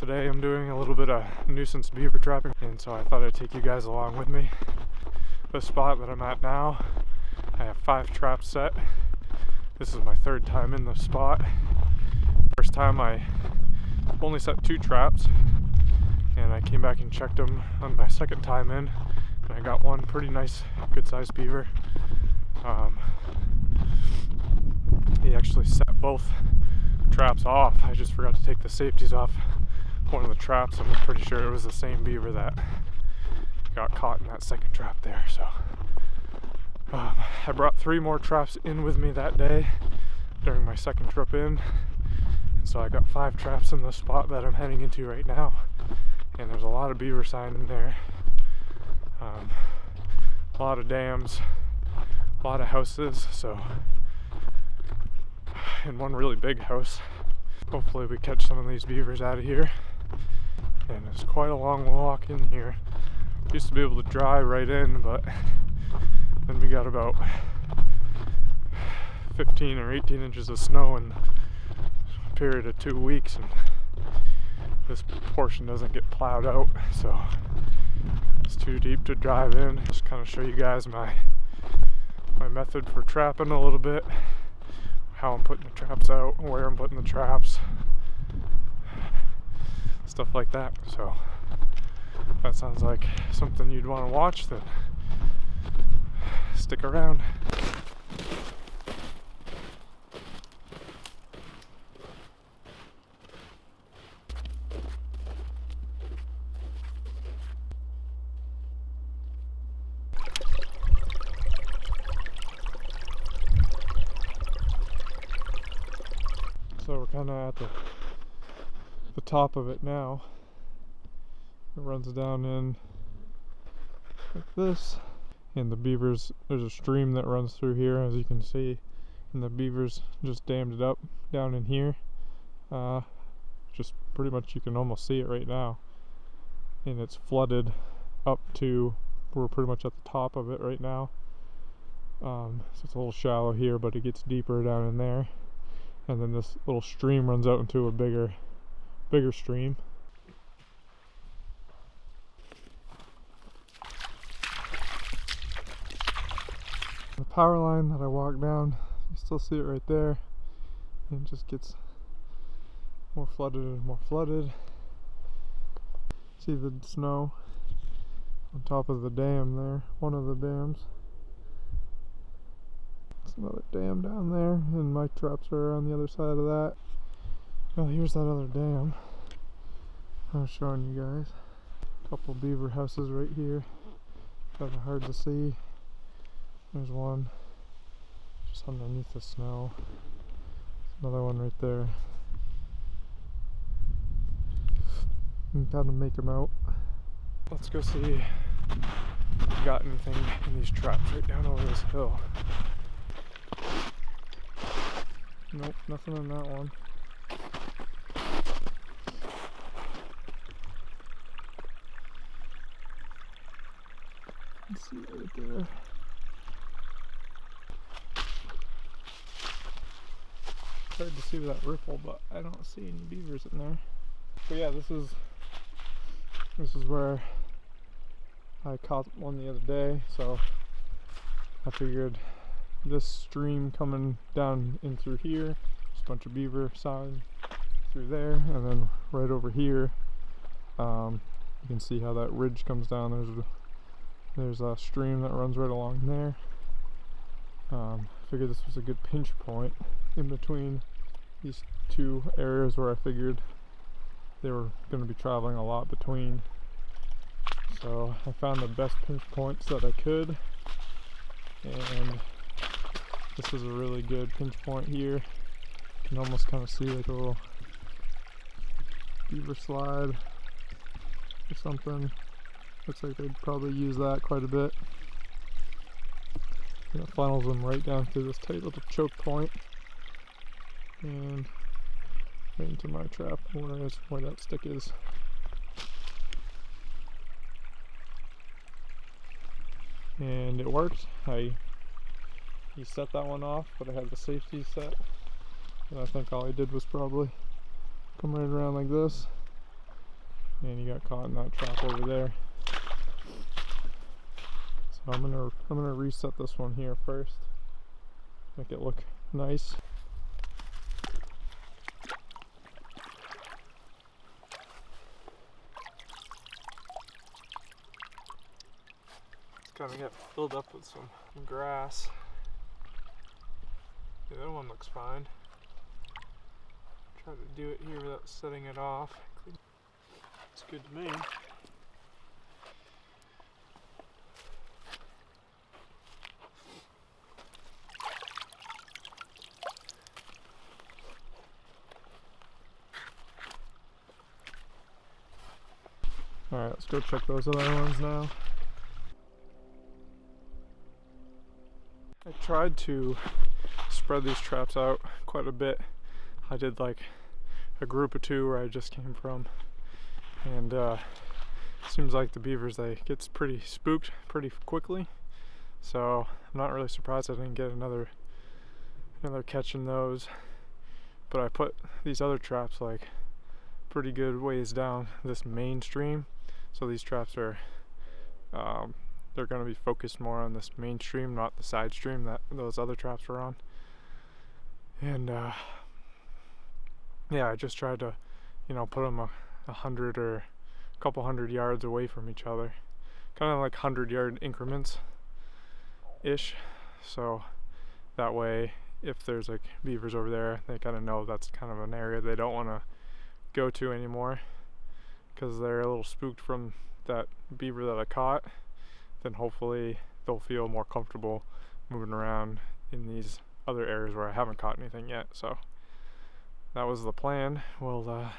today I'm doing a little bit of nuisance beaver trapping, and so I thought I'd take you guys along with me. The spot that I'm at now, I have 5 traps set. This is my 3rd time in the spot. First time I only set 2 traps, and I came back and checked them on my 2nd time in, and I got one pretty nice, good sized beaver. He actually set both traps off. I just forgot to take the safeties off one of the traps. I'm pretty sure it was the same beaver that got caught in that 2nd trap there. So I brought 3 more traps in with me that day during my 2nd trip in, and so I got 5 traps in the spot that I'm heading into right now, and there's a lot of beaver sign in there, a lot of dams, a lot of houses, so in one really big house. Hopefully we catch some of these beavers out of here. And it's quite a long walk in here. Used to be able to drive right in, but then we got about 15 or 18 inches of snow in a period of 2 weeks, and this portion doesn't get plowed out, so it's too deep to drive in. Just kind of show you guys my method for trapping a little bit, how I'm putting the traps out, where I'm putting the traps, stuff like that. So if that sounds like something you'd want to watch, then stick around. So we're kind of at the top of it now. It runs down in like this, and the beavers, there's a stream that runs through here, as you can see, and the beavers just dammed it up down in here. Just pretty much, you can almost see it right now, and it's flooded up to, we're pretty much at the top of it right now. So it's a little shallow here, but it gets deeper down in there. And then this little stream runs out into a bigger stream. The power line that I walked down, you still see it right there. And it just gets more flooded and more flooded. See the snow on top of the dam there, one of the dams. Another dam down there, and my traps are on the other side of that. Well, here's that other dam I was showing you guys. A couple beaver houses right here, kind of hard to see. There's one just underneath the snow. Another one right there. You can kind of make them out. Let's go see if we got anything in these traps right down over this hill. Nope, nothing in that one. Let's see right there. Hard to see that ripple, but I don't see any beavers in there. But yeah, this is where I caught one the other day, so I figured this stream coming down in through here, just a bunch of beaver sign through there, and then right over here, you can see how that ridge comes down. There's a stream that runs right along there. I figured this was a good pinch point in between these 2 areas where I figured they were going to be traveling a lot between. So I found the best pinch points that I could, and this is a really good pinch point here. You can almost kind of see like a little beaver slide or something. Looks like they'd probably use that quite a bit. And it funnels them right down through this tight little choke point and right into my trap where that stick is. And it worked. He set that one off, but I had the safety set, and I think all I did was probably come right around like this and he got caught in that trap over there. So I'm gonna reset this one here first, make it look nice. It's kind of got filled up with some grass. The other one looks fine. Try to do it here without setting it off. It's good to me. Alright, let's go check those other ones now. I tried to spread these traps out quite a bit. I did like a group of 2 where I just came from, and seems like the beavers, they get pretty spooked pretty quickly, so I'm not really surprised I didn't get another catch in those. But I put these other traps like pretty good ways down this main stream, so these traps are they're going to be focused more on this main stream, not the side stream that those other traps were on. And yeah, I just tried to, you know, put them 100 or a couple hundred yards away from each other, kind of like 100-yard increments ish, so that way if there's like beavers over there, they kind of know that's kind of an area they don't want to go to anymore, because they're a little spooked from that beaver that I caught. Then hopefully they'll feel more comfortable moving around in these other areas where I haven't caught anything yet. So that was the plan. We'll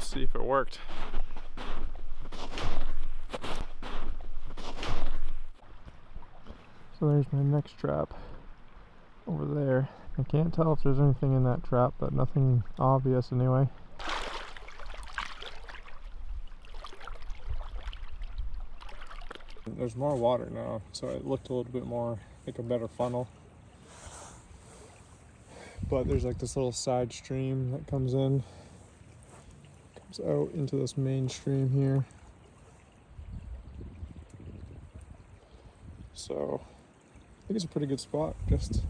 see if it worked. So there's my next trap over there. I can't tell if there's anything in that trap, but nothing obvious anyway. There's more water now, so it looked a little bit more like a better funnel. But there's like this little side stream that comes out into this main stream here. So I think it's a pretty good spot, just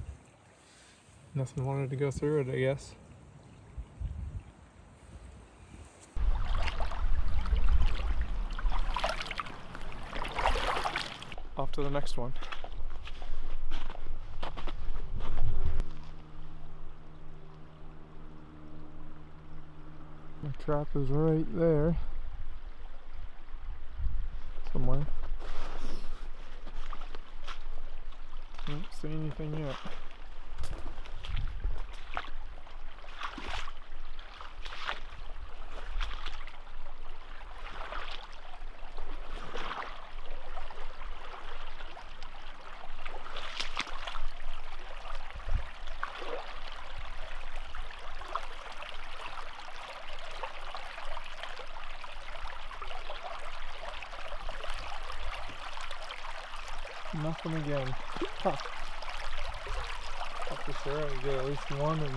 nothing wanted to go through it, I guess. Off to the next one. My trap is right there somewhere. Don't see anything yet. Nothing again. Huh. Up for sure I get at least one in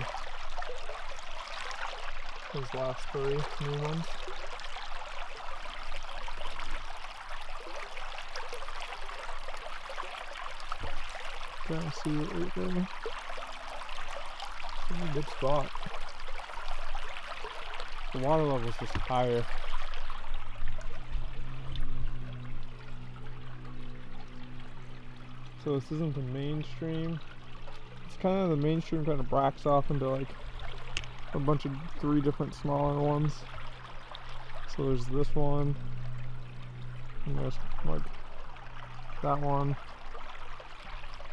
those last 3 new ones. Can't see it right there. It's a good spot. The water level is just higher. So this isn't the mainstream. It's kind of the mainstream kind of bracks off into like a bunch of 3 different smaller ones. So there's this one, and there's like that one,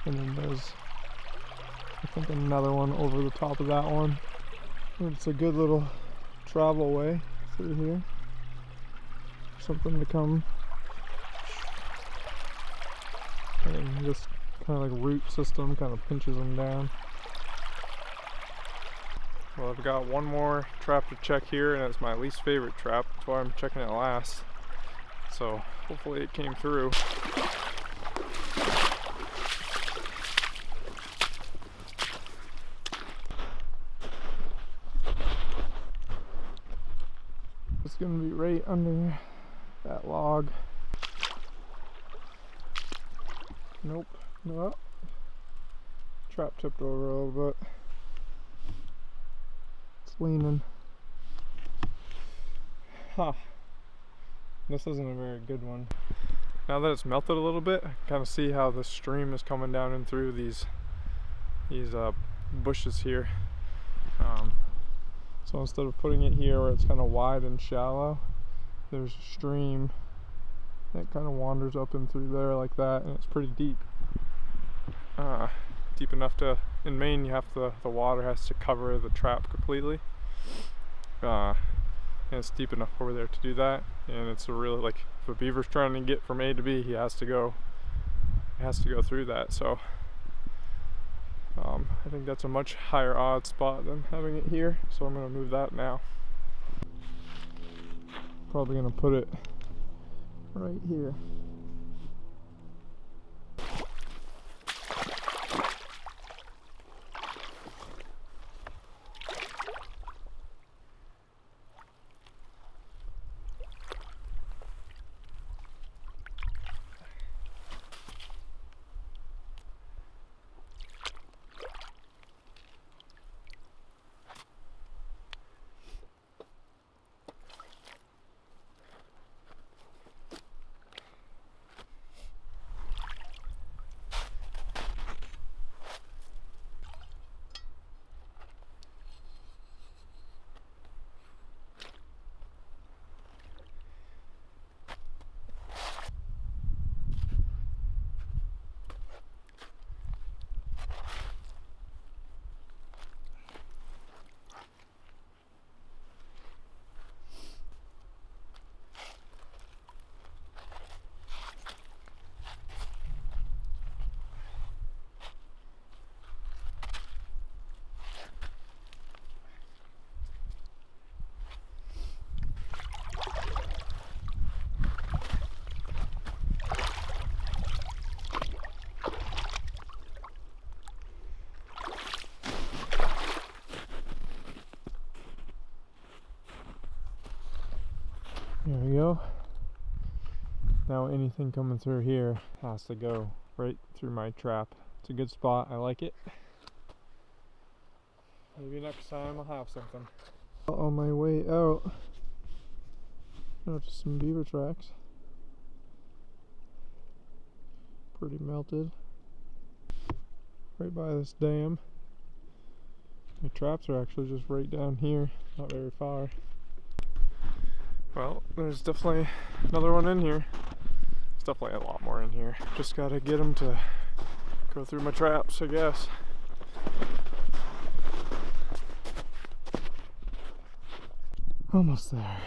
and then there's I think another one over the top of that one. It's a good little travel way through here. Something to come. And this kind of like root system kind of pinches them down. Well, I've got one more trap to check here, and it's my least favorite trap. That's why I'm checking it last. So hopefully it came through. gonna be right under that log. Nope. No. Trap tipped over a little bit. It's leaning. Huh. This isn't a very good one. Now that it's melted a little bit, I kind of see how the stream is coming down in through these bushes here. So instead of putting it here where it's kind of wide and shallow, there's a stream that kind of wanders up and through there like that, and it's pretty deep. Deep enough to, in Maine, you have the water has to cover the trap completely. And it's deep enough over there to do that, and it's a really, like, if a beaver's trying to get from A to B, he has to go through that. So I think that's a much higher odd spot than having it here, so I'm gonna move that now. Probably gonna put it right here. There we go. Now anything coming through here has to go right through my trap. It's a good spot, I like it. Maybe next time I'll have something. On my way out, noticed some beaver tracks. Pretty melted. Right by this dam. My traps are actually just right down here, not very far. Well, there's definitely another one in here. There's definitely a lot more in here. Just gotta get them to go through my traps, I guess. Almost there.